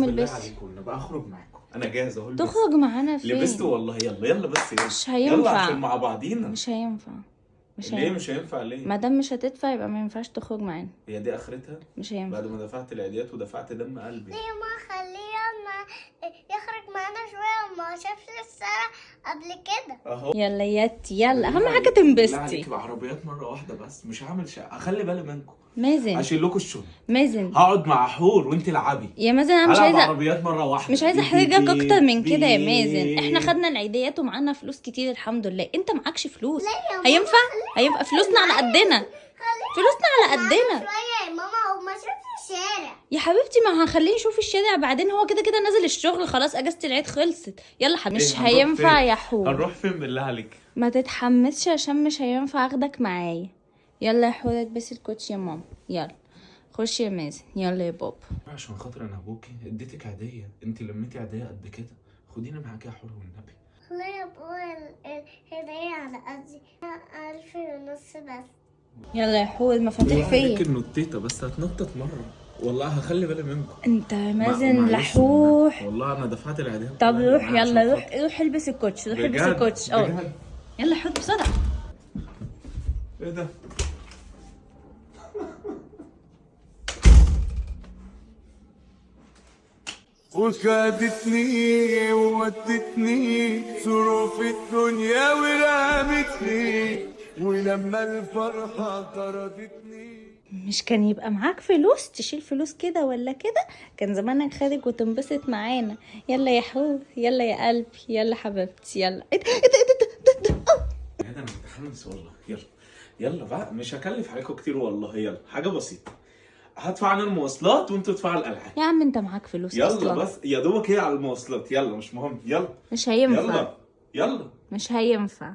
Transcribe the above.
البسي. عليكم والنبي اخرج معاكم، انا جاهز اهو. تخرج معانا فين؟ لبست والله. يلا يلا بس يلا. مش هينفع. يلا عشان مع بعضينا. مش هينفع. ليه مش هينفع ليه؟ ما دام مش هتدفع يبقى ما ينفعش تخرج معانا. هي دي اخرتها؟ مش هينفع. بعد ما دفعت العيديات ودفعت دم قلبي. ليه ما خليه يخرج معانا شويه وما شافش السنه قبل كده. اهو. يلا ياتي يلا، اهم حاجه بالله تنبسطي. عليك بعربيات مره واحده بس، مش هعمل شقه، اخلي بالي منكم. مازن اشيل لكم الشغل. مازن هقعد مع حور وانت العبي. يا مازن انا مش هلعب عايزه، عربيات مره واحده. مش عايزه احرجك اكتر من كده يا مازن. احنا خدنا العيديات ومعانا فلوس كتير الحمد لله، انت معكش فلوس. هينفع؟ هينفع؟ فلوسنا على قدنا، فلوسنا على قدنا شويه يا ماما وما شافش الشارع. يا حبيبتي. ما هنخليه نشوف الشارع بعدين، هو كده كده نازل الشغل خلاص، اجازه العيد خلصت. يلا حبيبي. مش هنروح هينفع فين؟ يا حور. هنروح فين بالله عليك؟ ما تتحمسش عشان مش هينفع اخدك معايا. يلا يا حور البسي الكوتشي يا ماما. يلا خش يا مازن. يلا يا بابا. عشان خاطر انا ابوكي اديتك عيديه، انت لميتي عيديه قد كده، خديني معاك يا حور والنبي. والله يا بابا الهدية على قدي 1500 بس. يلا يا حور المفاتيح فين؟ النوتيتا بس هتنطط مره، والله هخلي بالي منكم. انت مازن معلش لحوح. والله انا دفعت العيديه. طب كلها روح عشان يلا، خاطر. روح البس الكوتش، روح البس بجد؟ الكوتش. بجد؟ يلا حط بسرعه. ايه ده؟ وخدتني وودتني ظروف الدنيا ورمتني، ولما الفرحة طردتني. مش كان يبقى معاك فلوس تشيل فلوس كده ولا كده، كان زمانك خارج وتنبسط معانا. يلا يا حور، يلا يا قلبي، يلا حبيبتي، يلا. ايه ده ايه ده ايه ده يا ده انا متحمس والله. يلا يلا بقى، مش هكلف عليكم كتير والله. يلا حاجه بسيطه، هدفع انا المواصلات وانتوا تدفعوا الالعاب. يا عم انت معاك فلوس يلا اصلا. بس يا دوبك هي على المواصلات. يلا مش مهم. يلا مش هينفع. يلا يلا. مش هينفع.